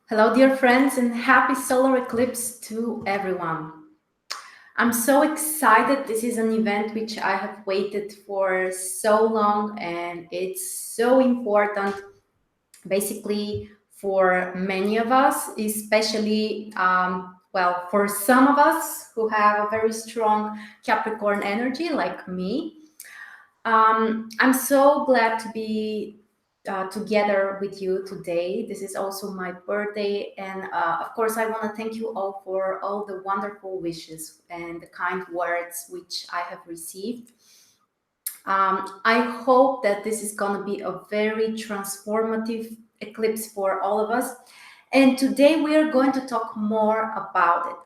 Hello, dear friends, and happy solar eclipse to everyone. I'm so excited. This is an event which I have waited for so long, and it's so important, basically, for many of us, especially, for some of us who have a very strong Capricorn energy, like me. I'm so glad to be together with you today. This is also my birthday, and of course, I want to thank you all for all the wonderful wishes and the kind words which I have received. I hope that this is going to be a very transformative eclipse for all of us. And today we are going to talk more about it.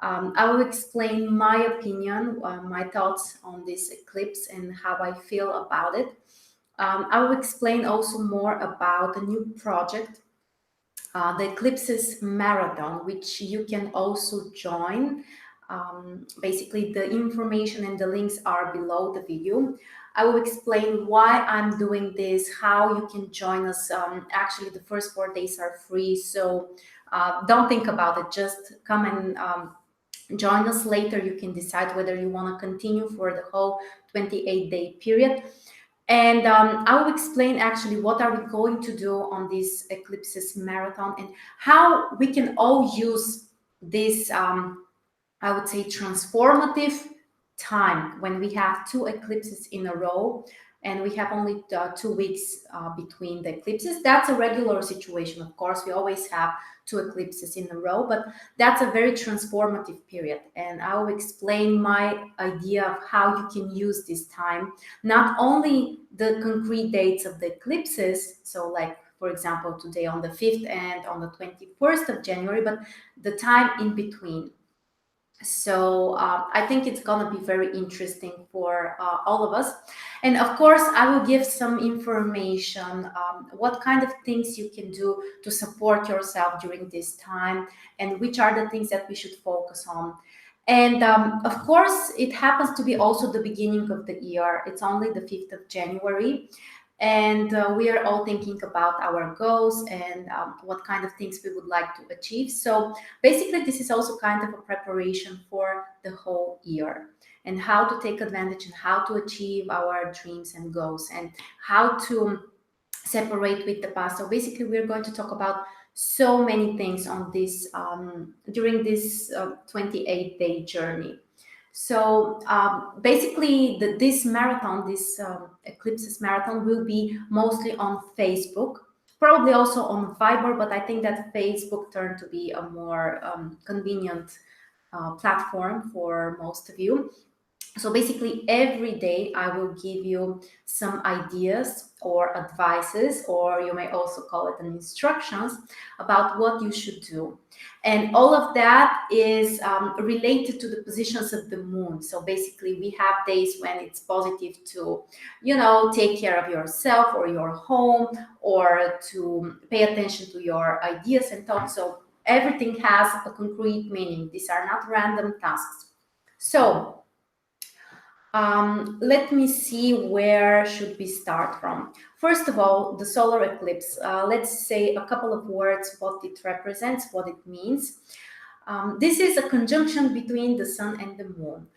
I will explain my opinion, my thoughts on this eclipse and how I feel about it. I will explain also more about a new project, the Eclipses Marathon, which you can also join. Basically, the information and the links are below the video. I will explain why I'm doing this, how you can join us. Actually, the first 4 days are free, so don't think about it. Just come and join us later. You can decide whether you want to continue for the whole 28-day period. And I will explain actually what are we going to do on this Eclipses Marathon and how we can all use this, I would say, transformative time when we have two eclipses in a row and we have only 2 weeks between the eclipses. That's a regular situation, of course. We always have two eclipses in a row, but that's a very transformative period. And I will explain my idea of how you can use this time, not only the concrete dates of the eclipses, so like for example today on the 5th and on the 21st of January, but the time in between. So I think it's going to be very interesting for all of us. And of course, I will give some information, what kind of things you can do to support yourself during this time, and which are the things that we should focus on. And of course, it happens to be also the beginning of the year. It's only the 5th of January. And we are all thinking about our goals and what kind of things we would like to achieve. So basically, this is also kind of a preparation for the whole year and how to take advantage and how to achieve our dreams and goals and how to separate with the past. So basically, we're going to talk about so many things on this during this 28-day journey. So basically, this marathon, this Eclipses Marathon, will be mostly on Facebook, probably also on Viber, but I think that Facebook turned to be a more convenient platform for most of you. So basically, every day I will give you some ideas or advices, or you may also call it an instructions about what you should do. And all of that is related to the positions of the moon. So basically, we have days when it's positive to, take care of yourself or your home, or to pay attention to your ideas and thoughts. So everything has a concrete meaning. These are not random tasks. So let me see, where should we start from? First of all, the solar eclipse. Let's say a couple of words, what it represents, what it means. This is a conjunction between the sun and the moon.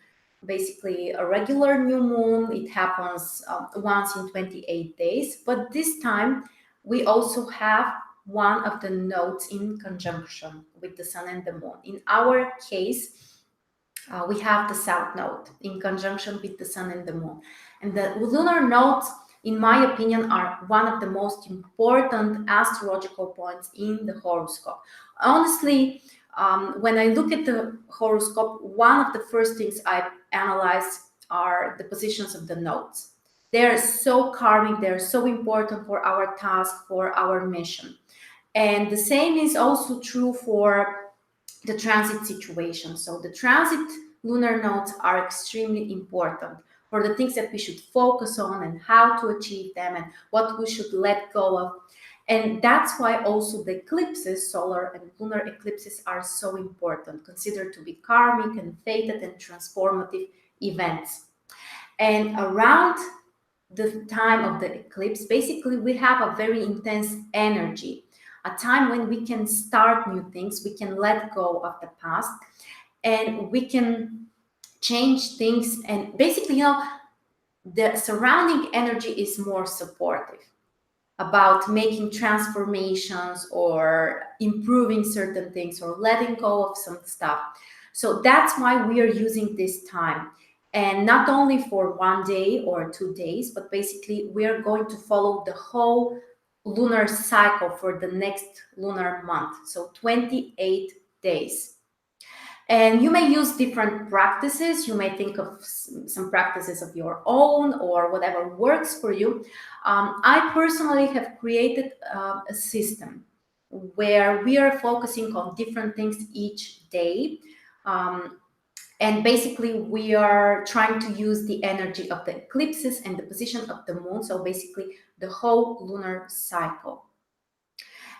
Basically, a regular new moon, it happens once in 28 days, but this time we also have one of the nodes in conjunction with the sun and the moon. In our case, we have the south node in conjunction with the sun and the moon. And the lunar nodes, in my opinion, are one of the most important astrological points in the horoscope. Honestly, when I look at the horoscope, one of the first things I analyze are the positions of the nodes. They're so karmic, they're so important for our task, for our mission. And the same is also true for the transit situation. So the transit lunar nodes are extremely important for the things that we should focus on and how to achieve them and what we should let go of. And that's why also the eclipses, solar and lunar eclipses, are so important, considered to be karmic and fated and transformative events. And around the time of the eclipse, basically we have a very intense energy. a time when we can start new things, we can let go of the past, and we can change things. And basically, the surrounding energy is more supportive about making transformations or improving certain things or letting go of some stuff. So that's why we are using this time. And not only for 1 day or 2 days, but basically we are going to follow the whole lunar cycle for the next lunar month. So 28 days. And you may use different practices. You may think of some practices of your own or whatever works for you. I personally have created a system where we are focusing on different things each day. And basically, we are trying to use the energy of the eclipses and the position of the moon. So basically, the whole lunar cycle.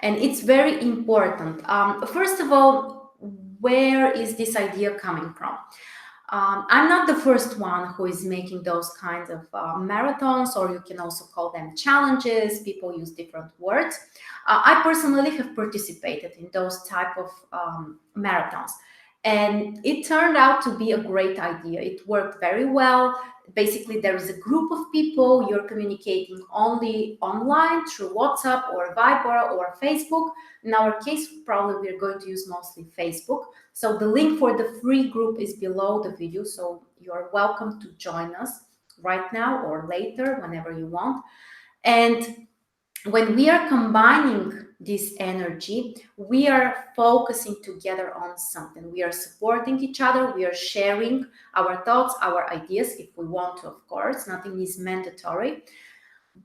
And it's very important. First of all, where is this idea coming from? I'm not the first one who is making those kinds of marathons, or you can also call them challenges. People use different words. I personally have participated in those type of marathons, and it turned out to be a great idea. It worked very well. Basically, there is a group of people. You're communicating only online through WhatsApp or Viber or Facebook. In our case, probably we're going to use mostly Facebook. So the link for the free group is below the video. So you're welcome to join us right now or later, whenever you want. And when we are combining this energy, we are focusing together on something. We are supporting each other. We are sharing our thoughts, our ideas, if we want to, of course. Nothing is mandatory.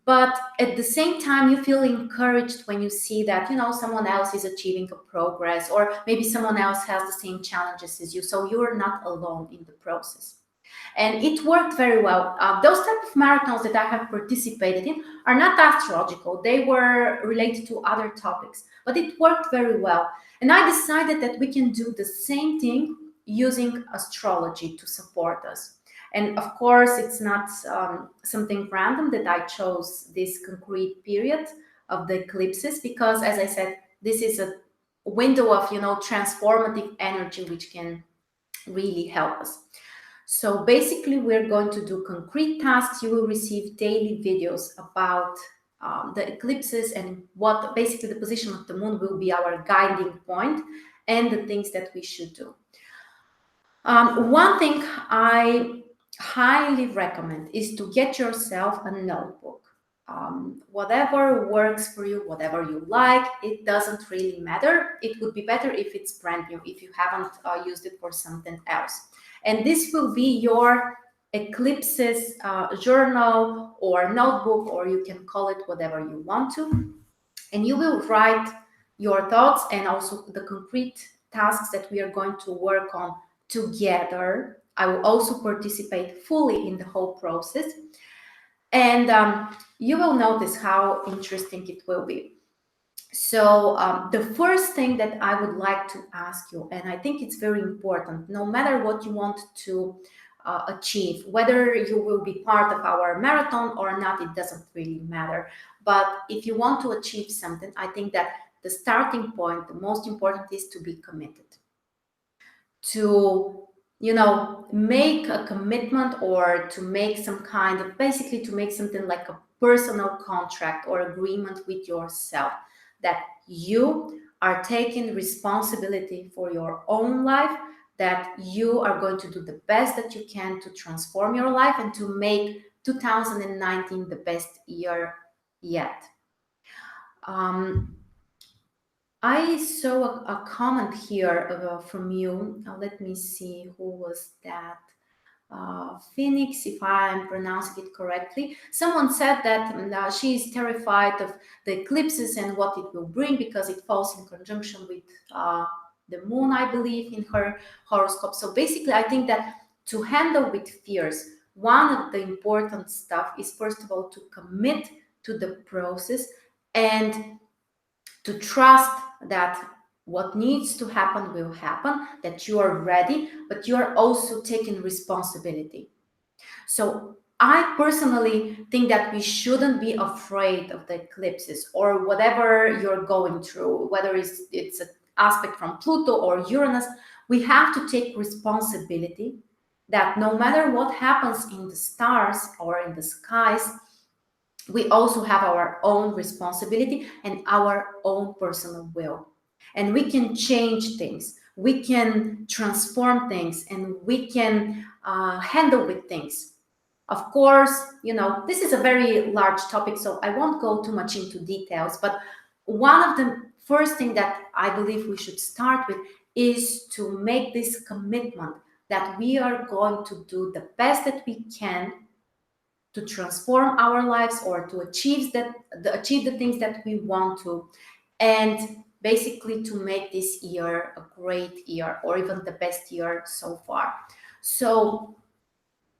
But at the same time, you feel encouraged when you see that, someone else is achieving a progress, or maybe someone else has the same challenges as you. So you're not alone in the process. And it worked very well. Those type of marathons that I have participated in are not astrological. They were related to other topics, but it worked very well. And I decided that we can do the same thing using astrology to support us. And of course, it's not something random that I chose this concrete period of the eclipses, because as I said, this is a window of, transformative energy, which can really help us. So basically, we're going to do concrete tasks. You will receive daily videos about the eclipses and what basically the position of the moon will be our guiding point and the things that we should do. One thing I highly recommend is to get yourself a notebook. Whatever works for you, whatever you like, it doesn't really matter. It would be better if it's brand new, if you haven't used it for something else. And this will be your eclipses journal or notebook, or you can call it whatever you want to. And you will write your thoughts and also the concrete tasks that we are going to work on together. I will also participate fully in the whole process. And you will notice how interesting it will be. So the first thing that I would like to ask you, and I think it's very important, no matter what you want to achieve, whether you will be part of our marathon or not, it doesn't really matter. But if you want to achieve something, I think that the starting point, the most important, is to be committed. To make a commitment, or to make some kind of, basically to make something like a personal contract or agreement with yourself, that you are taking responsibility for your own life, that you are going to do the best that you can to transform your life and to make 2019 the best year yet. I saw a comment here from you. Let me see, who was that? Phoenix, if I'm pronouncing it correctly. Someone said that she is terrified of the eclipses and what it will bring, because it falls in conjunction with the moon, I believe, in her horoscope. So basically, I think that to handle with fears, one of the important stuff is, first of all, to commit to the process and to trust that what needs to happen will happen, that you are ready, but you are also taking responsibility. So I personally think that we shouldn't be afraid of the eclipses or whatever you're going through, whether it's an aspect from Pluto or Uranus. We have to take responsibility that no matter what happens in the stars or in the skies, we also have our own responsibility and our own personal will. And we can change things, we can transform things, and we can handle with things. Of course, this is a very large topic, so I won't go too much into details, but one of the first thing that I believe we should start with is to make this commitment that we are going to do the best that we can to transform our lives or to achieve the things that we want to, and basically to make this year a great year or even the best year so far. So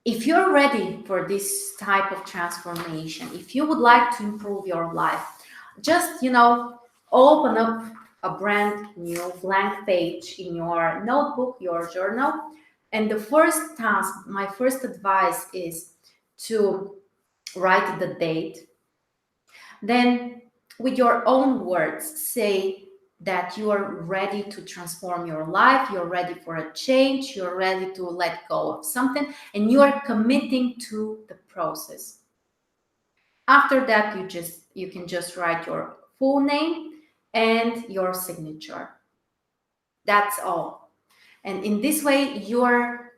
if you're ready for this type of transformation, if you would like to improve your life, just open up a brand new blank page in your notebook, your journal. And the first task, my first advice is to write the date. Then, with your own words, say that you are ready to transform your life, you're ready for a change, you're ready to let go of something, and you are committing to the process. After that, you can just write your full name and your signature. That's all. And in this way, you're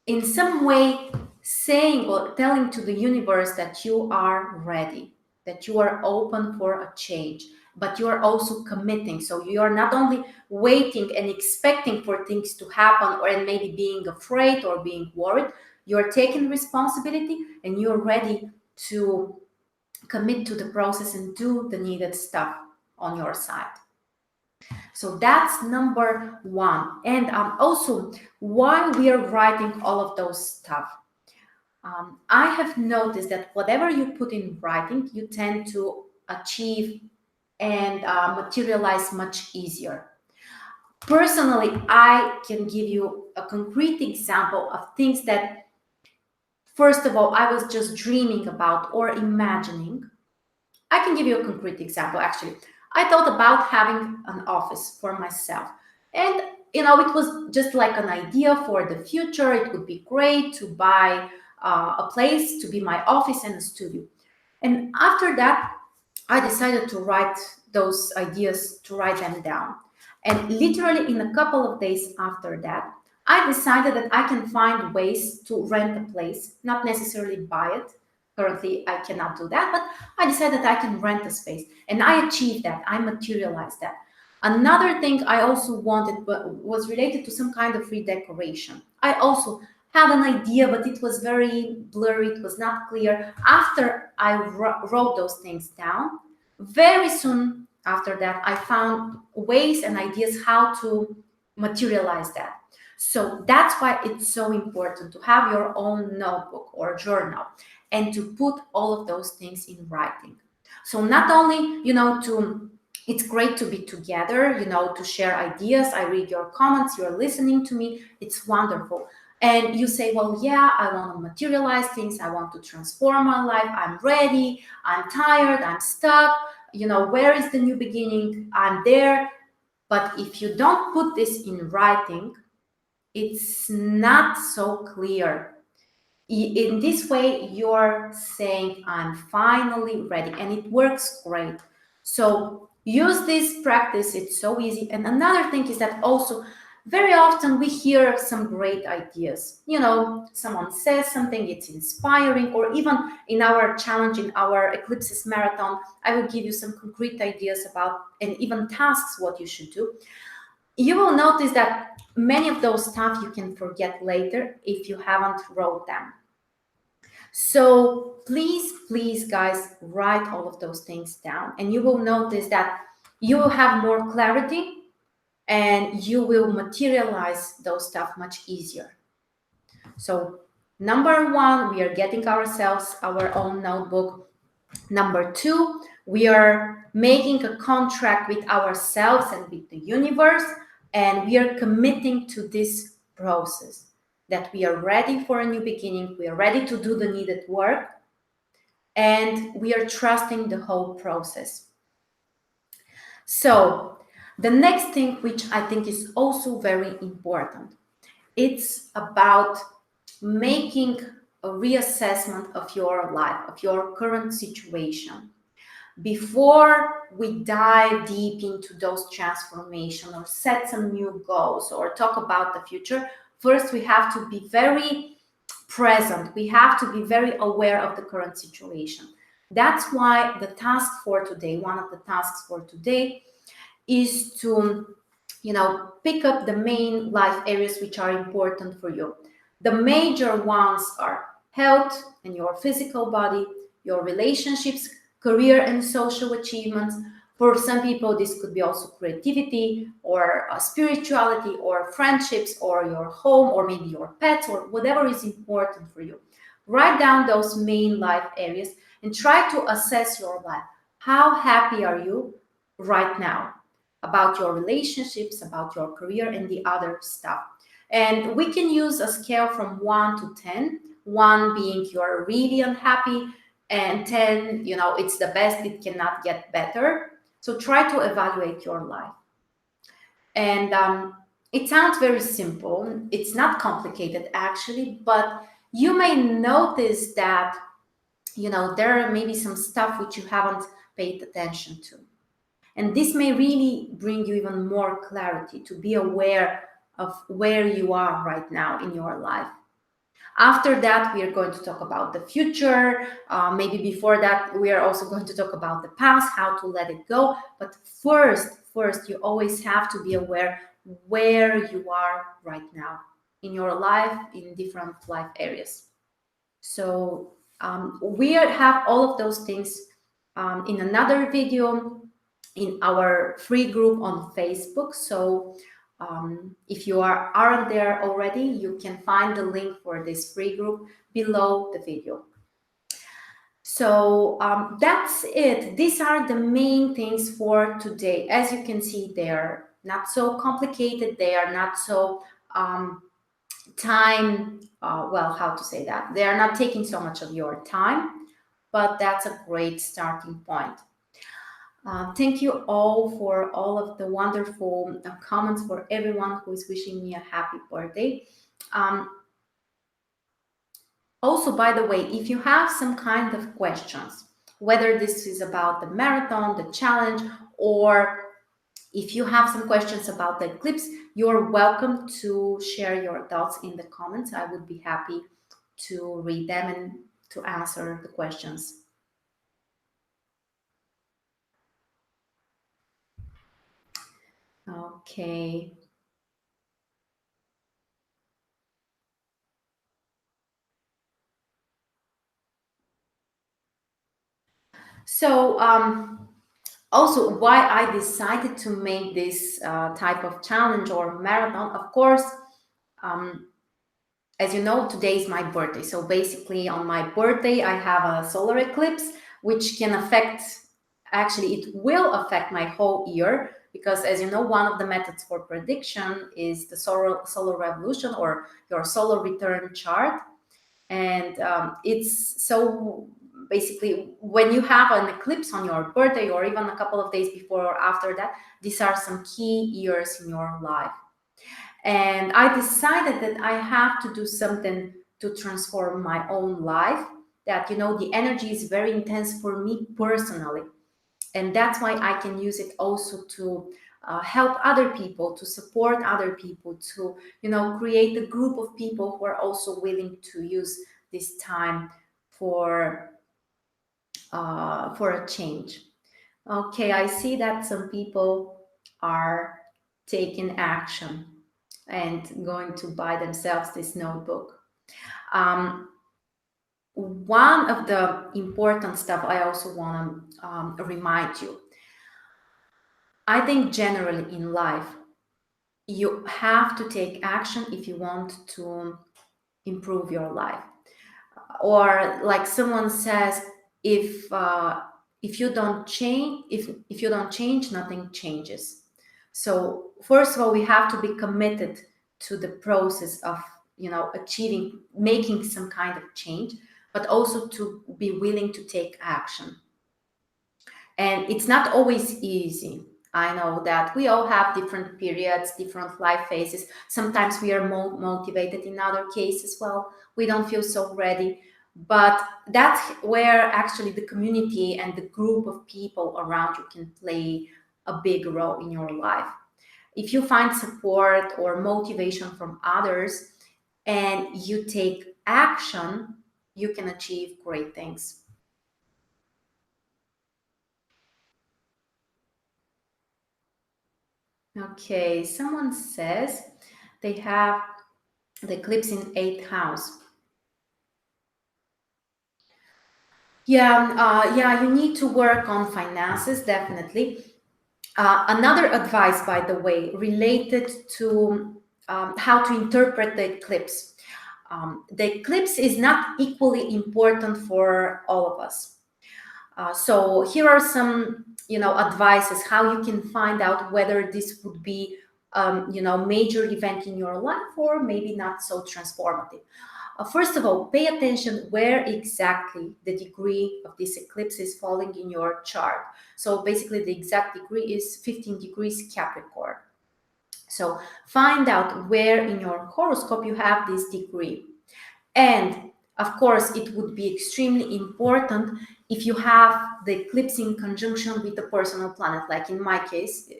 in some way saying or telling to the universe that you are ready, that you are open for a change, but you are also committing. So you are not only waiting and expecting for things to happen or and maybe being afraid or being worried. You're taking responsibility and you're ready to commit to the process and do the needed stuff on your side. So that's number one. And also, while we are writing all of those stuff, I have noticed that whatever you put in writing, you tend to achieve and materialize much easier. Personally, I can give you a concrete example of things that, first of all, I was just dreaming about or imagining. I can give you a concrete example, actually. I thought about having an office for myself. And, it was just like an idea for the future. It would be great to buy a place to be my office and a studio. And after that, I decided to write those ideas, to write them down. And literally in a couple of days after that, I decided that I can find ways to rent a place, not necessarily buy it. Currently, I cannot do that, but I decided that I can rent a space. And I achieved that. I materialized that. Another thing I also wanted was related to some kind of redecoration. I also had an idea, but it was very blurry. It was not clear. After I wrote those things down, very soon after that, I found ways and ideas how to materialize that. So that's why it's so important to have your own notebook or journal and to put all of those things in writing. So not only, it's great to be together, to share ideas. I read your comments, you're listening to me. It's wonderful. And you say, well, yeah, I want to materialize things. I want to transform my life. I'm ready. I'm tired. I'm stuck. Where is the new beginning? I'm there. But if you don't put this in writing, it's not so clear. In this way, you're saying, I'm finally ready. And it works great. So use this practice. It's so easy. And another thing is that also, very often we hear some great ideas. Someone says something, it's inspiring, or even in our challenge, in our Eclipses Marathon, I will give you some concrete ideas about, and even tasks, what you should do. You will notice that many of those stuff you can forget later if you haven't wrote them. So please, guys, write all of those things down, and you will notice that you will have more clarity and you will materialize those stuff much easier. So number one, we are getting ourselves our own notebook. Number two, we are making a contract with ourselves and with the universe, and we are committing to this process. that we are ready for a new beginning, we are ready to do the needed work, and we are trusting the whole process. So the next thing, which I think is also very important, it's about making a reassessment of your life, of your current situation. Before we dive deep into those transformations or set some new goals or talk about the future, first we have to be very present. We have to be very aware of the current situation. That's why the task for today, one of the tasks for today, is to pick up the main life areas which are important for you. The major ones are health and your physical body, your relationships, career and social achievements. For some people this could be also creativity or spirituality or friendships or your home or maybe your pets or whatever is important for you. Write down those main life areas and try to assess your life. How happy are you right now about your relationships, about your career, and the other stuff? And we can use a scale from 1 to 10, 1 being you're really unhappy, and 10, it's the best, it cannot get better. So try to evaluate your life. And it sounds very simple. It's not complicated, actually, but you may notice that, there are maybe some stuff which you haven't paid attention to. And this may really bring you even more clarity to be aware of where you are right now in your life. After that, we are going to talk about the future. Maybe before that, we are also going to talk about the past, how to let it go. But first, you always have to be aware where you are right now in your life, in different life areas. So we have all of those things in another video in our free group on Facebook. So if you aren't there already, you can find the link for this free group below the video. So that's it. These are the main things for today. As you can see, they're not so complicated. They are not so how to say that? They are not taking so much of your time, but that's a great starting point. Thank you all for all of the wonderful comments, for everyone who is wishing me a happy birthday. Also, by the way, if you have some kind of questions, whether this is about the marathon, the challenge, or if you have some questions about the eclipse, you're welcome to share your thoughts in the comments. I would be happy to read them and to answer the questions. Okay. So also why I decided to make this type of challenge or marathon, of course, as you know, today is my birthday. So basically on my birthday, I have a solar eclipse, which can affect, actually it will affect my whole year, because as you know, one of the methods for prediction is the solar revolution or your solar return chart. And it's so basically when you have an eclipse on your birthday or even a couple of days before or after that, these are some key years in your life. And I decided that I have to do something to transform my own life, that, the energy is very intense for me personally. And that's why I can use it also to help other people, to support other people, to, create a group of people who are also willing to use this time for a change. Okay, I see that some people are taking action and going to buy themselves this notebook. One of the important stuff I also want to remind you, I think generally in life, you have to take action if you want to improve your life. Or like someone says, if you don't change, if you don't change, nothing changes. So first of all, we have to be committed to the process of achieving, making some kind of change, but also to be willing to take action. And it's not always easy. I know that we all have different periods, different life phases. Sometimes we are more motivated, in other cases, well, we don't feel so ready. But that's where actually the community and the group of people around you can play a big role in your life. If you find support or motivation from others and you take action, you can achieve great things. Okay, someone says they have the eclipse in 8th house. Yeah, you need to work on finances, definitely. Another advice, by the way, related to how to interpret the eclipse. The eclipse is not equally important for all of us. So here are some, advices how you can find out whether this would be, major event in your life or maybe not so transformative. First of all, pay attention where exactly the degree of this eclipse is falling in your chart. So basically, the exact degree is 15 degrees Capricorn. So find out where in your horoscope you have this degree. And of course, it would be extremely important if you have the eclipse in conjunction with the personal planet. Like in my case,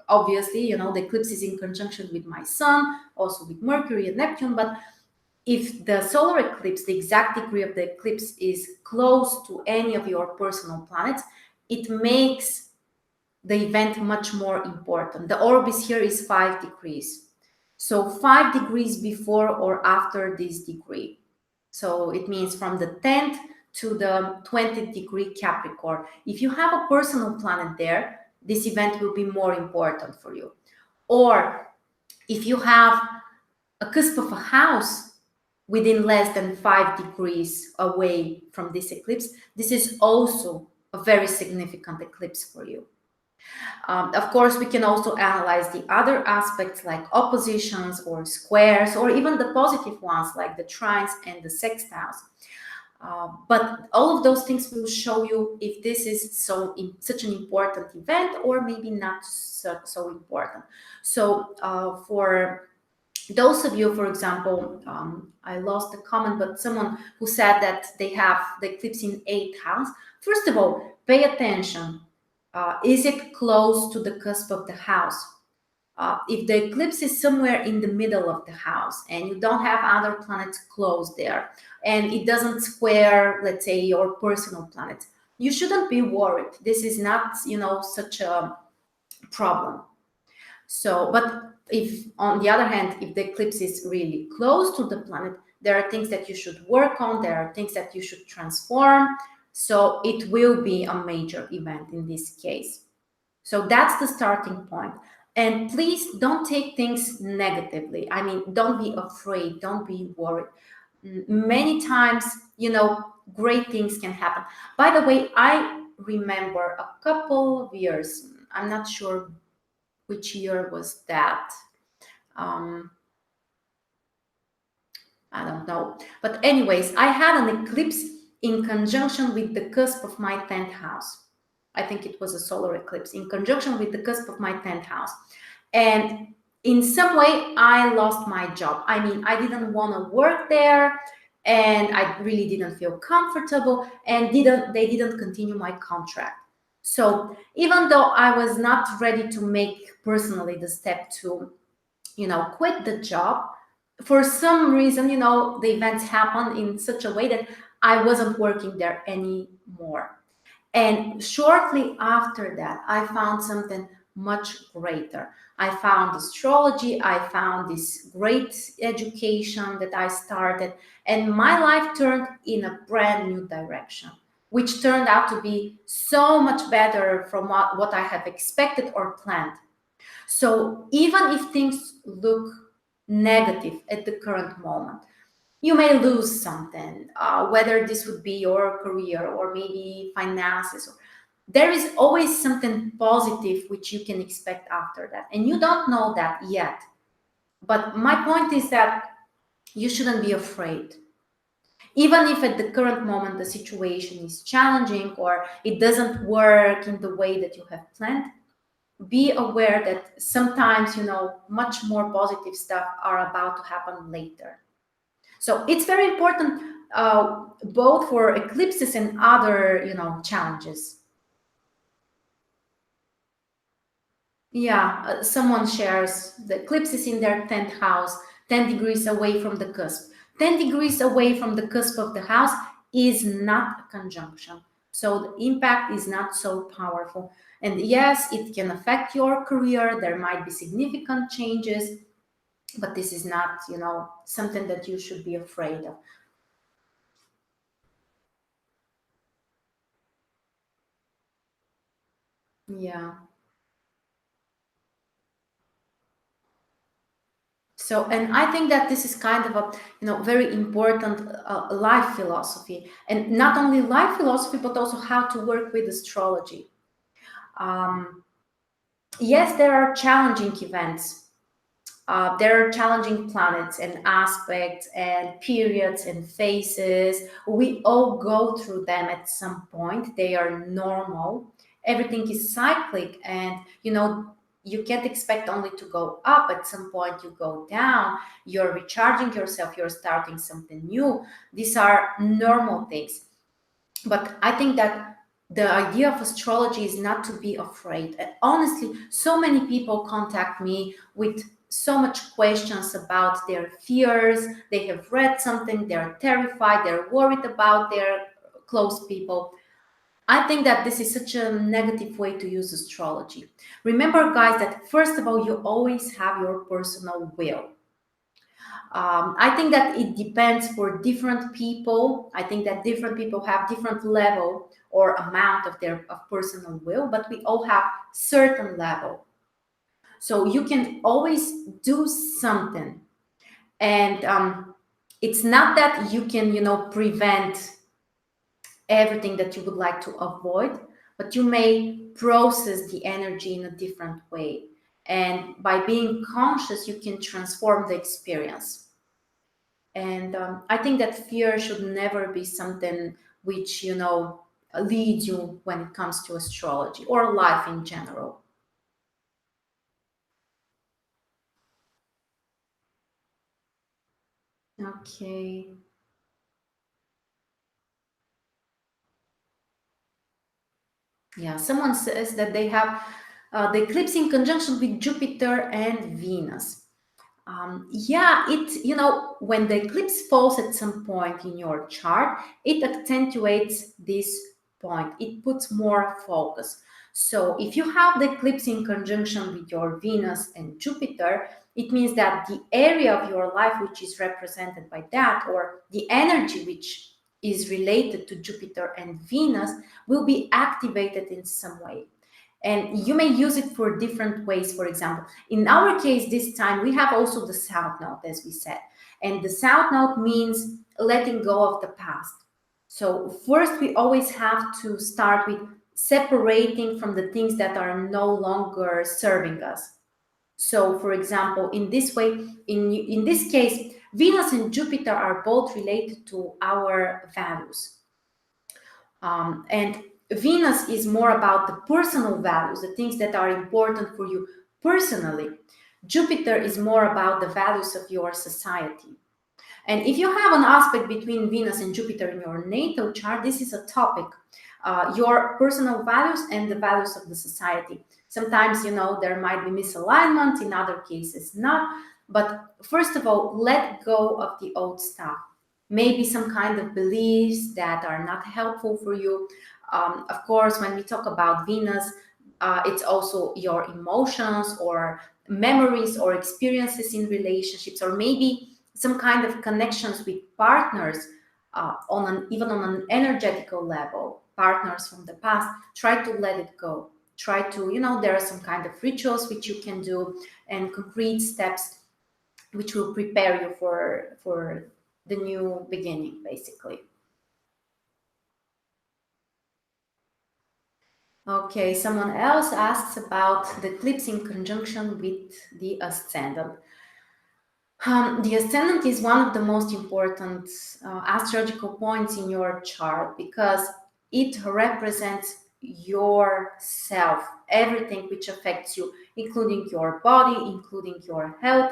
obviously, the eclipse is in conjunction with my sun, also with Mercury and Neptune. But if the solar eclipse, the exact degree of the eclipse, is close to any of your personal planets, it makes the event much more important. The orbis here is 5 degrees. So 5 degrees before or after this degree. So it means from the 10th to the 20th degree Capricorn. If you have a personal planet there, this event will be more important for you. Or if you have a cusp of a house within less than 5 degrees away from this eclipse, this is also a very significant eclipse for you. Of course, we can also analyze the other aspects like oppositions or squares, or even the positive ones like the trines and the sextiles. But all of those things will show you if this is such an important event or maybe not so important. So for those of you, for example, I lost the comment, but someone who said that they have the eclipse in 8th house. First of all, pay attention. Is it close to the cusp of the house? If the eclipse is somewhere in the middle of the house and you don't have other planets close there, and it doesn't square, let's say, your personal planet, you shouldn't be worried. This is not, such a problem. So, but if on the other hand, if the eclipse is really close to the planet, there are things that you should work on, there are things that you should transform. So it will be a major event in this case. So that's the starting point. And please don't take things negatively. I mean, don't be afraid, don't be worried. Many times, great things can happen. By the way, I remember a couple of years, I'm not sure which year was that. I don't know. But anyways, I had an eclipse in conjunction with the cusp of my 10th house. I think it was a solar eclipse in conjunction with the cusp of my 10th house. And in some way, I lost my job. I mean, I didn't want to work there and I really didn't feel comfortable, and they didn't continue my contract. So even though I was not ready to make personally the step to, quit the job, for some reason, the events happened in such a way that I wasn't working there anymore. And shortly after that, I found something much greater. I found astrology, I found this great education that I started, and my life turned in a brand new direction, which turned out to be so much better from what I have expected or planned. So even if things look negative at the current moment, you may lose something, whether this would be your career or maybe finances. There is always something positive which you can expect after that. And you don't know that yet. But my point is that You shouldn't be afraid. Even if at the current moment the situation is challenging or it doesn't work in the way that you have planned, be aware that sometimes, much more positive stuff are about to happen later. So it's very important, both for eclipses and other, challenges. Yeah, someone shares the eclipse is in their 10th house, 10 degrees away from the cusp. 10 degrees away from the cusp of the house is not a conjunction. So the impact is not so powerful. And yes, it can affect your career. There might be significant changes, but this is not, something that you should be afraid of. Yeah. So, and I think that this is kind of a, very important life philosophy, and not only life philosophy, but also how to work with astrology. Um, yes, there are challenging events. There are challenging planets and aspects and periods and phases. We all go through them at some point. They are normal. Everything is cyclic, and you can't expect only to go up. At some point, you go down. You're recharging yourself. You're starting something new. These are normal things. But I think that the idea of astrology is not to be afraid. And honestly, so many people contact me with so much questions about their fears. They have read something, they're terrified, they're worried about their close people. I think that this is such a negative way to use astrology. Remember, guys, that first of all, you always have your personal will. I think that it depends for different people. I think that different people have different level or amount of their of personal will, but we all have certain level. So you can always do something, and it's not that you can, prevent everything that you would like to avoid, but you may process the energy in a different way. And by being conscious, you can transform the experience. And I think that fear should never be something which, leads you when it comes to astrology or life in general. Okay. Yeah, someone says that they have the eclipse in conjunction with Jupiter and Venus. Yeah, when the eclipse falls at some point in your chart, it accentuates this point. It puts more focus. So if you have the eclipse in conjunction with your Venus and Jupiter, it means that the area of your life which is represented by that, or the energy which is related to Jupiter and Venus, will be activated in some way. And you may use it for different ways. For example, in our case this time we have also the south node, as we said, and the south node means letting go of the past. So first we always have to start with separating from the things that are no longer serving us. So for example, in this way, in this case, Venus and Jupiter are both related to our values. And Venus is more about the personal values, the things that are important for you personally. Jupiter is more about the values of your society. And if you have an aspect between Venus and Jupiter in your natal chart, this is a topic, your personal values and the values of the society. Sometimes, there might be misalignment, in other cases, not. But first of all, let go of the old stuff. Maybe some kind of beliefs that are not helpful for you. Of course, when we talk about Venus, it's also your emotions or memories or experiences in relationships, or maybe some kind of connections with partners, even on an energetical level, partners from the past. Try to let it go. Try to, there are some kind of rituals which you can do, and concrete steps which will prepare you for the new beginning, basically. Okay, someone else asks about the eclipse in conjunction with the ascendant. The ascendant is one of the most important astrological points in your chart because it represents yourself, everything which affects you, including your body, including your health.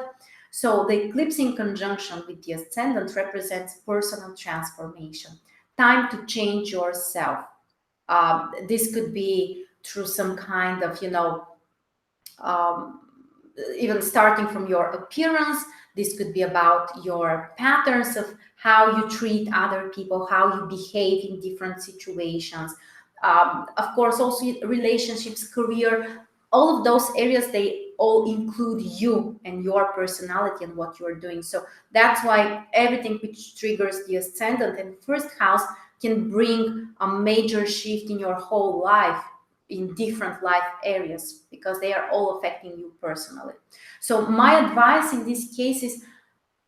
So the eclipse in conjunction with the ascendant represents personal transformation, time to change yourself. This could be through some kind of, um, even starting from your appearance. This could be about your patterns of how you treat other people, how you behave in different situations. Of course, also relationships, career, all of those areas, they all include you and your personality and what you're doing. So that's why everything which triggers the ascendant and first house can bring a major shift in your whole life, in different life areas, because they are all affecting you personally. So my advice in this case is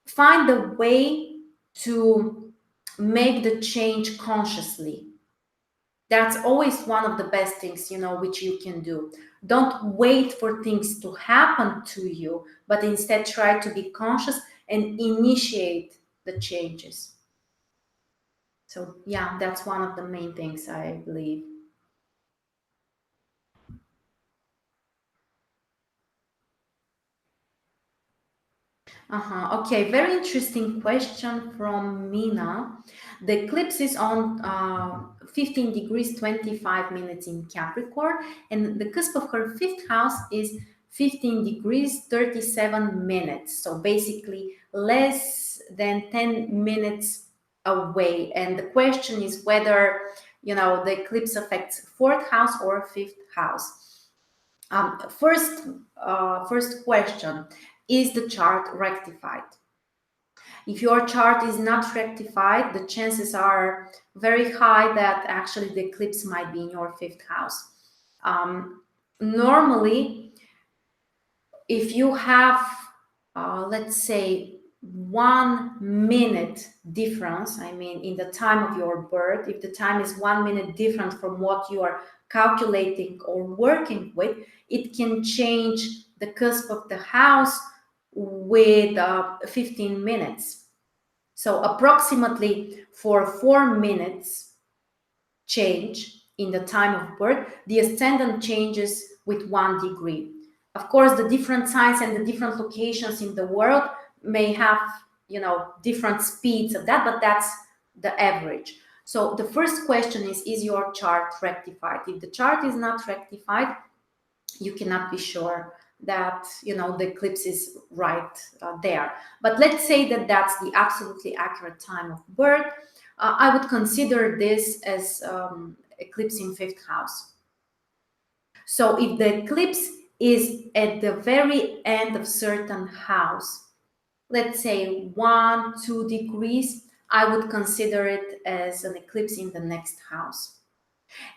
find a way to make the change consciously. That's always one of the best things, which you can do. Don't wait for things to happen to you, but instead try to be conscious and initiate the changes. So yeah, that's one of the main things I believe. Okay, very interesting question from Mina. The eclipse is on 15 degrees 25 minutes in Capricorn, and the cusp of her fifth house is 15 degrees 37 minutes. So basically, less than 10 minutes away. And the question is whether, the eclipse affects fourth house or fifth house. First question, is the chart rectified? If your chart is not rectified, the chances are very high that actually the eclipse might be in your fifth house. Normally, if you have, let's say, 1 minute difference, I mean, in the time of your birth, if the time is 1 minute different from what you are calculating or working with, it can change the cusp of the house with 15 minutes. So approximately for 4 minutes change in the time of birth, the ascendant changes with 1 degree. Of course, the different signs and the different locations in the world may have, different speeds of that, but that's the average. So the first question is your chart rectified? If the chart is not rectified, you cannot be sure that the eclipse is right there. But let's say that that's the absolutely accurate time of birth. I would consider this as eclipse in fifth house. So if the eclipse is at the very end of certain house, let's say 1-2 degrees, I would consider it as an eclipse in the next house.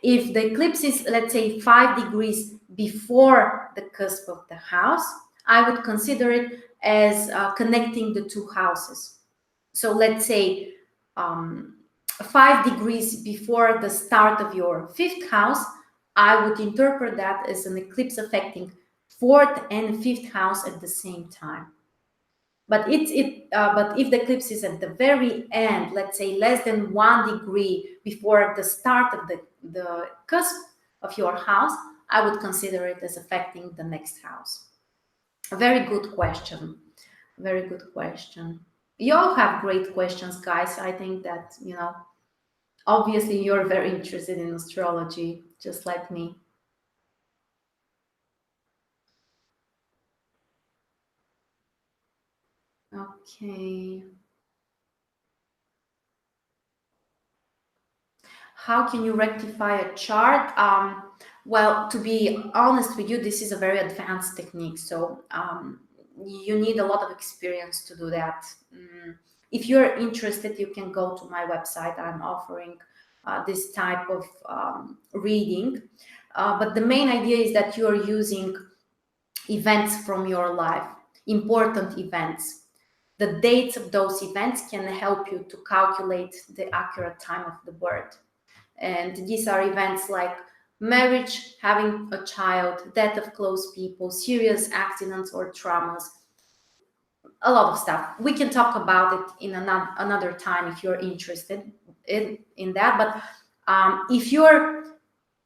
If the eclipse is, let's say, 5 degrees before the cusp of the house, I would consider it as connecting the two houses. So let's say 5 degrees before the start of your fifth house, I would interpret that as an eclipse affecting fourth and fifth house at the same time. But but if the eclipse is at the very end, let's say less than 1 degree before the start of the cusp of your house, I would consider it as affecting the next house. A very good question. Very good question. You all have great questions, guys. I think that, obviously you're very interested in astrology, just like me. Okay. How can you rectify a chart? Well, to be honest with you, this is a very advanced technique. So you need a lot of experience to do that. If you're interested, you can go to my website. I'm offering this type of reading. But the main idea is that you're using events from your life, important events. The dates of those events can help you to calculate the accurate time of the birth. And these are events like marriage, having a child, death of close people, serious accidents or traumas. a lot of stuff. We can talk about it in another time if you're interested in that. But if you're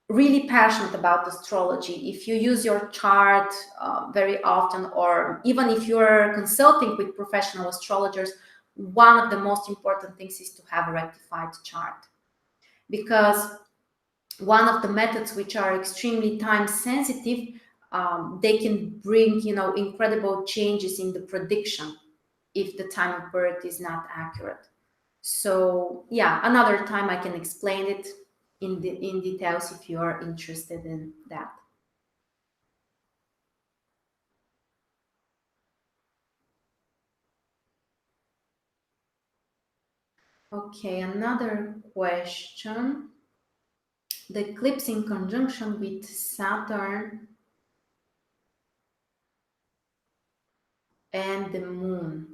really passionate about astrology, if you use your chart very often, or even if you're consulting with professional astrologers, one of the most important things is to have a rectified chart, because one of the methods which are extremely time sensitive, they can bring, incredible changes in the prediction if the time of birth is not accurate. So yeah, another time I can explain it in details if you are interested in that. Okay, another question. The eclipse in conjunction with Saturn and the moon.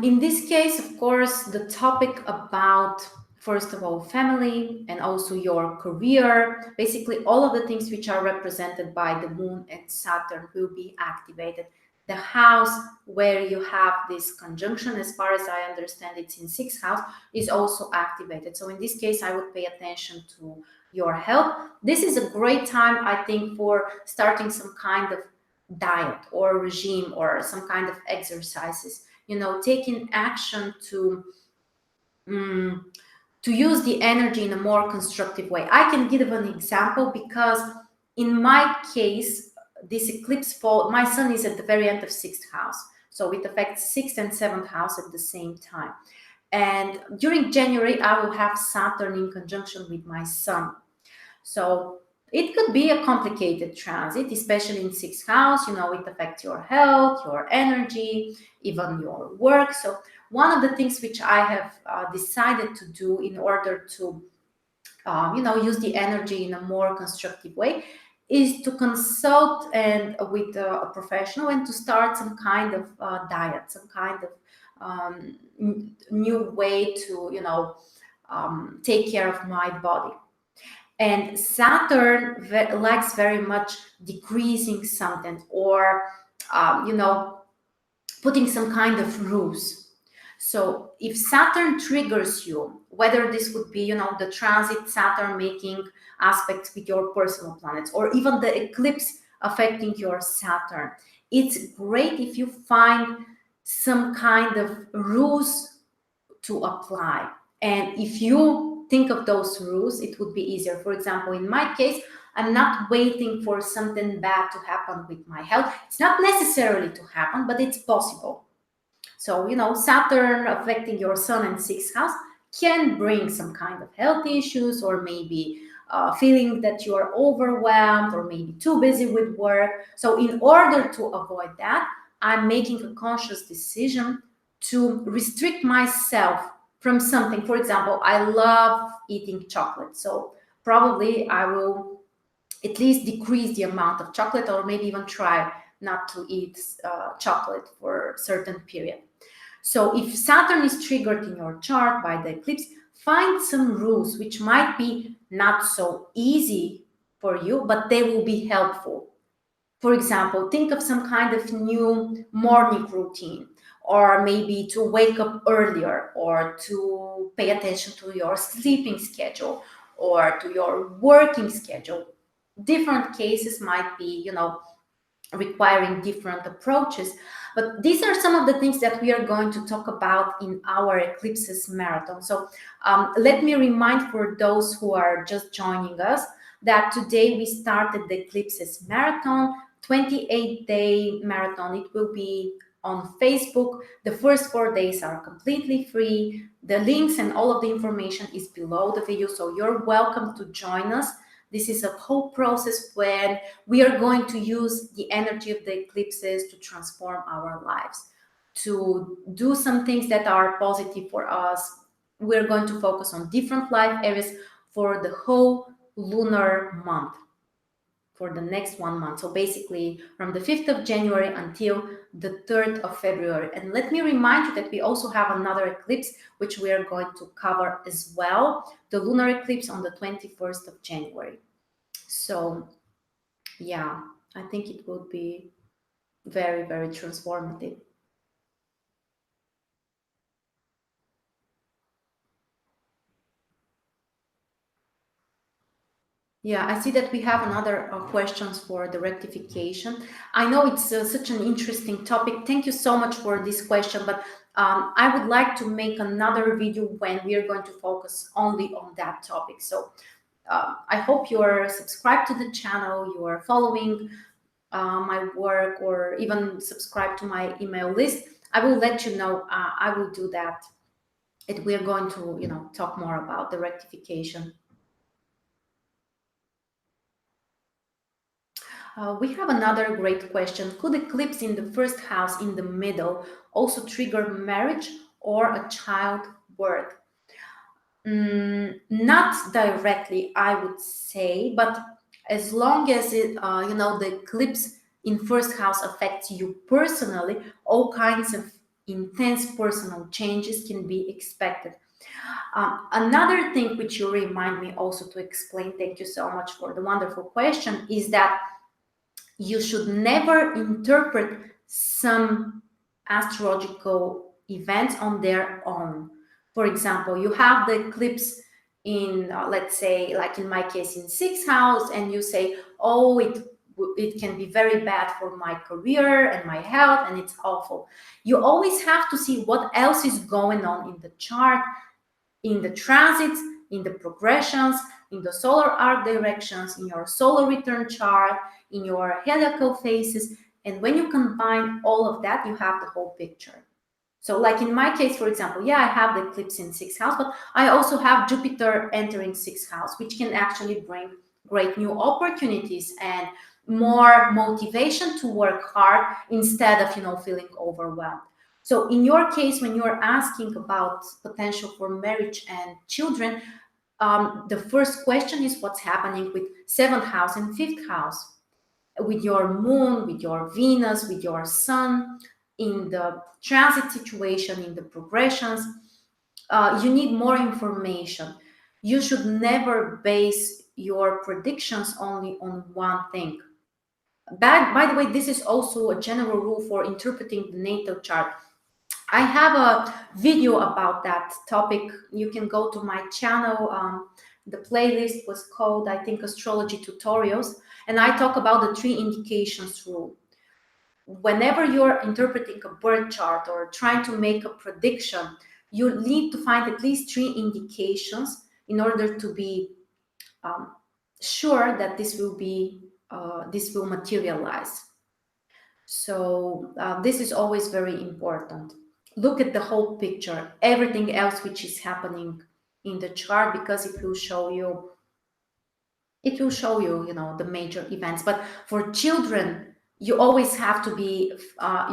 In this case, of course, the topic about, first of all, family and also your career, basically all of the things which are represented by the moon and Saturn will be activated. The house where you have this conjunction, as far as I understand, it's in sixth house, is also activated. So in this case, I would pay attention to your health. This is a great time, I think, for starting some kind of diet or regime or some kind of exercises, taking action mm, to use the energy in a more constructive way. I can give an example, because in my case, this eclipse fall, my sun is at the very end of sixth house, so it affects sixth and seventh house at the same time. And during January, I will have Saturn in conjunction with my sun. So it could be a complicated transit, especially in sixth house. It affects your health, your energy, even your work. So one of the things which I have decided to do in order to, use the energy in a more constructive way, is to consult and with a professional, and to start some kind of diet, some kind of new way to, take care of my body. And Saturn likes very much decreasing something, or putting some kind of rules. So if Saturn triggers you, whether this would be, the transit Saturn making aspects with your personal planets, or even the eclipse affecting your Saturn, it's great if you find some kind of rules to apply. And if you think of those rules, it would be easier. For example, in my case, I'm not waiting for something bad to happen with my health. It's not necessarily to happen, but it's possible. So, Saturn affecting your sun and sixth house can bring some kind of health issues, or maybe feeling that you are overwhelmed, or maybe too busy with work. So in order to avoid that, I'm making a conscious decision to restrict myself from something. For example, I love eating chocolate. So probably I will at least decrease the amount of chocolate, or maybe even try not to eat chocolate for a certain period. So if Saturn is triggered in your chart by the eclipse, find some rules which might be not so easy for you, but they will be helpful. For example, think of some kind of new morning routine, or maybe to wake up earlier, or to pay attention to your sleeping schedule, or to your working schedule. Different cases might be, requiring different approaches. But these are some of the things that we are going to talk about in our Eclipses Marathon. So let me remind, for those who are just joining us, that today we started the Eclipses Marathon, 28-day marathon. It will be on Facebook. The first 4 days are completely free. The links and all of the information is below the video, so you're welcome to join us. This is a whole process when we are going to use the energy of the eclipses to transform our lives, to do some things that are positive for us. We're going to focus on different life areas for the whole lunar month, for the next 1 month. So basically from the 5th of January until the 3rd of February. And let me remind you that we also have another eclipse, which we are going to cover as well, the lunar eclipse on the 21st of January. So yeah, I think it would be very, very transformative. Yeah, I see that we have another questions for the rectification. I know it's such an interesting topic. Thank you so much for this question, but I would like to make another video when we are going to focus only on that topic. So I hope you are subscribed to the channel, you are following my work, or even subscribe to my email list. I will let you know. I will do that. We are going to, talk more about the rectification. We have another great question. Could eclipse in the first house in the middle also trigger marriage or a child birth? Not directly, I would say, but as long as the eclipse in first house affects you personally, all kinds of intense personal changes can be expected. Another thing which you remind me also to explain, thank you so much for the wonderful question, is that you should never interpret some astrological events on their own. For example, you have the eclipse in, let's say, like in my case, in sixth house, and you say, oh, it can be very bad for my career and my health, and it's awful. You always have to see what else is going on in the chart, in the transits, in the progressions, in the solar arc directions, in your solar return chart, in your heliacal phases. And when you combine all of that, you have the whole picture. So like in my case, for example, yeah, I have the eclipse in sixth house, but I also have Jupiter entering sixth house, which can actually bring great new opportunities and more motivation to work hard instead of, feeling overwhelmed. So in your case, when you're asking about potential for marriage and children, the first question is what's happening with seventh house and fifth house, with your moon, with your Venus, with your sun, in the transit situation, in the progressions. You need more information. You should never base your predictions only on one thing. By the way, this is also a general rule for interpreting the natal chart. I have a video about that topic. You can go to my channel. The playlist was called, I think, Astrology Tutorials. And I talk about the 3 indications rule. Whenever you're interpreting a birth chart or trying to make a prediction, you need to find at least 3 indications in order to be sure that this will materialize. So this is always very important. Look at the whole picture, everything else which is happening in the chart, because it will show you, the major events. But for children, you always have to be,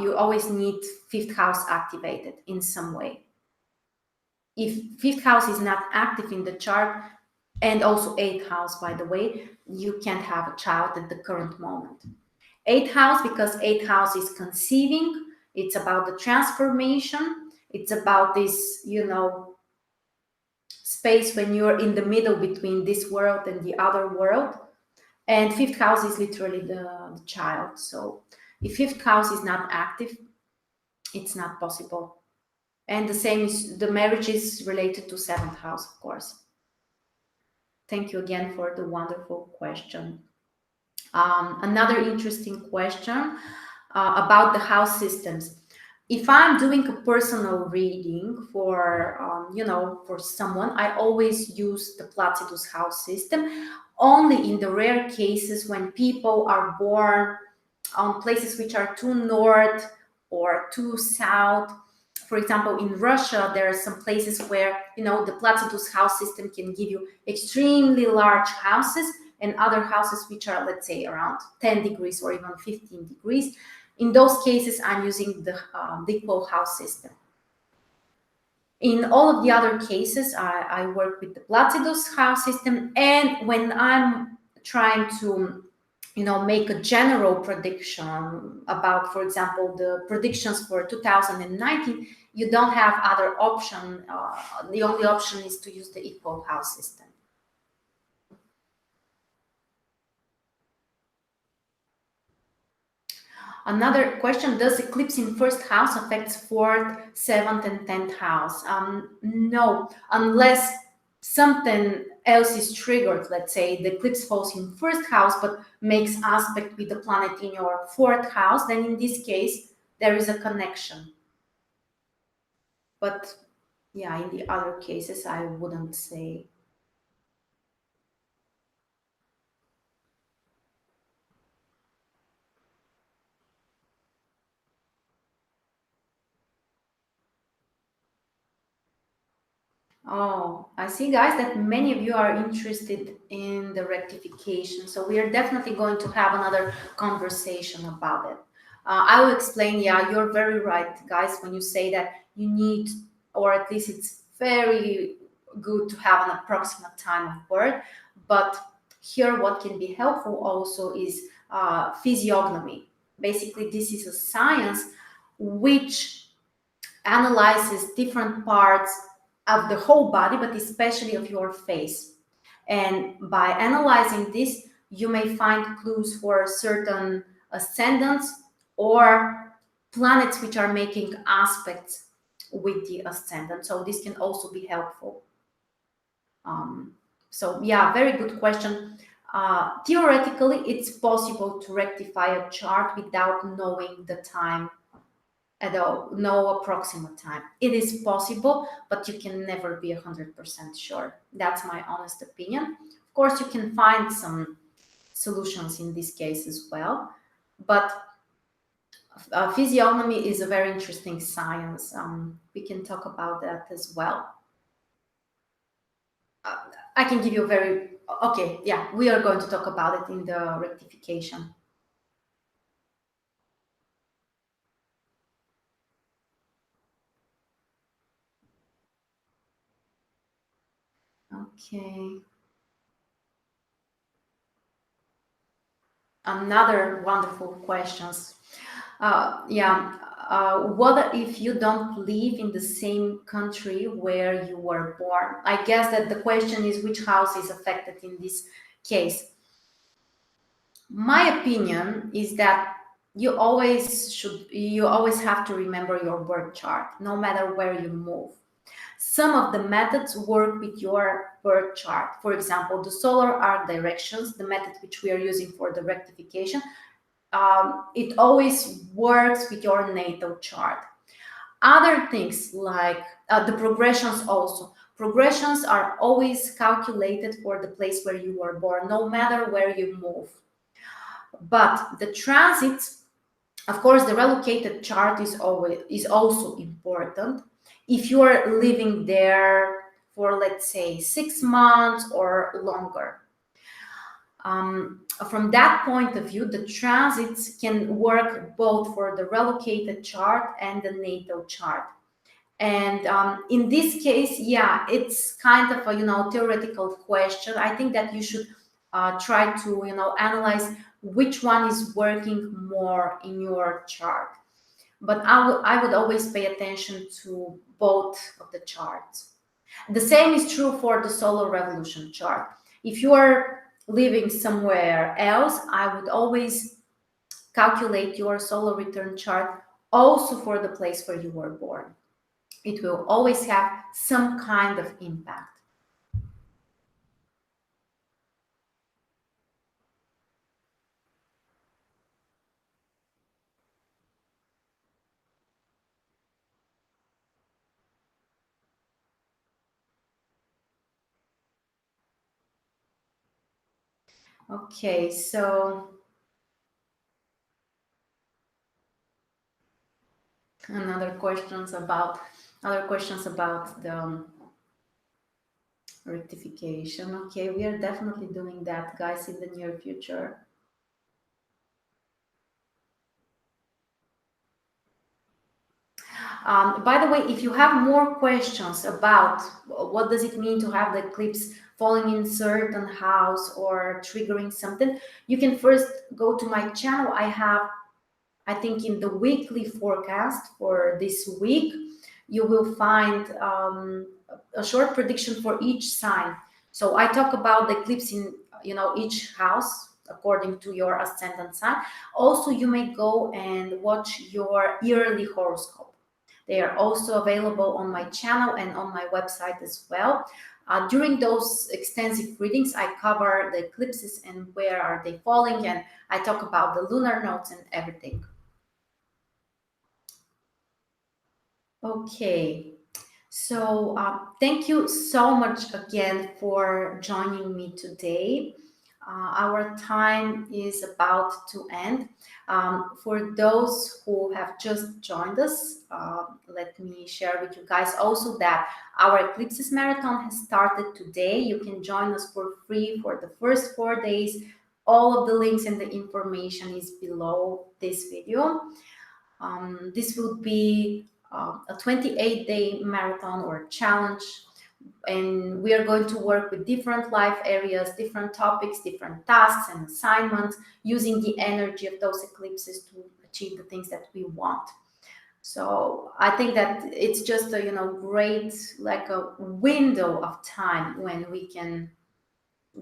you always need fifth house activated in some way. If fifth house is not active in the chart, and also eighth house, by the way, you can't have a child at the current moment. Eighth house, because eighth house is conceiving, it's about the transformation, it's about this, space when you're in the middle between this world and the other world. And fifth house is literally the child. So if fifth house is not active, it's not possible. And the same is, the marriage is related to seventh house, of course. Thank you again for the wonderful question. Another interesting question about the house systems. If I'm doing a personal reading for, for someone, I always use the Placidus house system, only in the rare cases when people are born on places which are too north or too south. For example, in Russia, there are some places where, the Placidus house system can give you extremely large houses, and other houses which are, let's say, around 10 degrees or even 15 degrees. In those cases, I'm using the equal house system. In all of the other cases, I work with the Placidus house system. And when I'm trying to, make a general prediction about, for example, the predictions for 2019, you don't have other option. The only option is to use the equal house system. Another question: does eclipse in first house affects fourth, seventh, and 10th house? No, unless something else is triggered. Let's say the eclipse falls in first house but makes aspect with the planet in your fourth house. Then in this case, there is a connection. But yeah, in the other cases, I wouldn't say. Oh, I see, guys, that many of you are interested in the rectification. So we are definitely going to have another conversation about it. I will explain. Yeah, you're very right, guys, when you say that you need, or at least it's very good to have an approximate time of birth. But here, what can be helpful also is physiognomy. Basically, this is a science which analyzes different parts of the whole body, but especially of your face. And by analyzing this, you may find clues for certain ascendants or planets which are making aspects with the ascendant. So this can also be helpful. Um, so yeah, very good question. Theoretically, it's possible to rectify a chart without knowing the time at all, no approximate time. It is possible, but you can never be 100% sure. That's my honest opinion. Of course, you can find some solutions in this case as well, but physiognomy is a very interesting science. We can talk about that as well. Uh, I can give you a very okay. Yeah, we are going to talk about it in the rectification. Okay. Another wonderful questions. Yeah. What if you don't live in the same country where you were born? I guess that the question is which house is affected in this case. My opinion is that you always have to remember your birth chart, no matter where you move. Some of the methods work with your birth chart. For example, the solar arc directions, the method which we are using for the rectification, it always works with your natal chart. Other things like the progressions also. Progressions are always calculated for the place where you were born, no matter where you move. But the transits, of course, the relocated chart is also important. If you are living there for, let's say, 6 months or longer, from that point of view, the transits can work both for the relocated chart and the natal chart. And in this case, yeah, it's kind of a theoretical question. I think that you should try to analyze which one is working more in your chart. But I would always pay attention to both of the charts. The same is true for the solar revolution chart. If you are living somewhere else, I would always calculate your solar return chart also for the place where you were born. It will always have some kind of impact. Okay, so other questions about the rectification. Okay, we are definitely doing that, guys, in the near future. By the way, if you have more questions about what does it mean to have the eclipse falling in certain house or triggering something, you can first go to my channel. I think in the weekly forecast for this week, you will find a short prediction for each sign. So I talk about the eclipse in each house according to your ascendant sign. Also, you may go and watch your yearly horoscope. They are also available on my channel and on my website as well. During those extensive readings, I cover the eclipses and where are they falling, and I talk about the lunar nodes and everything. Okay, so thank you so much again for joining me today. Our time is about to end. For those who have just joined us, let me share with you guys also that our Eclipses Marathon has started today. You can join us for free for the first 4 days. All of the links and the information is below this video. This will be a 28-day marathon or challenge, and we are going to work with different life areas, different topics, different tasks and assignments, using the energy of those eclipses to achieve the things that we want. So I think that it's just a great, like a window of time when we can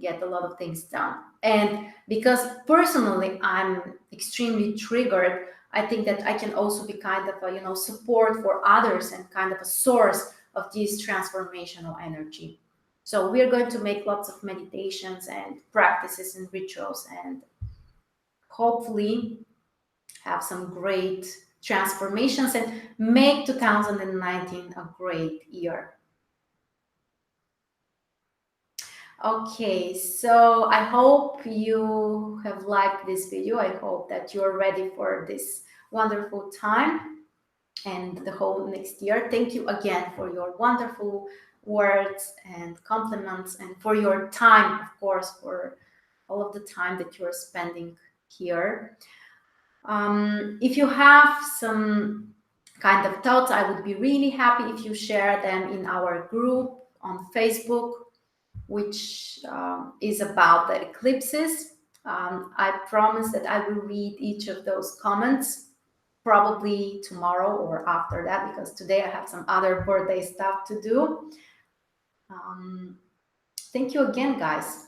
get a lot of things done. And because personally I'm extremely triggered, I think that I can also be kind of a support for others and kind of a source of this transformational energy. So we are going to make lots of meditations and practices and rituals, and hopefully have some great transformations and make 2019 a great year. Okay, so I hope you have liked this video. I hope that you're ready for this wonderful time and the whole next year. Thank you again for your wonderful words and compliments, and for your time, of course, for all of the time that you're spending here. If you have some kind of thoughts, I would be really happy if you share them in our group on Facebook, which is about the eclipses. I promise that I will read each of those comments probably tomorrow or after that, because today I have some other birthday stuff to do. Thank you again, guys.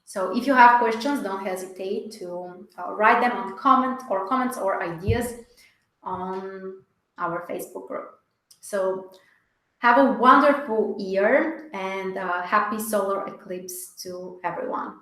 So if you have questions, don't hesitate to write them on comments or ideas on our Facebook group. So have a wonderful year, and happy solar eclipse to everyone.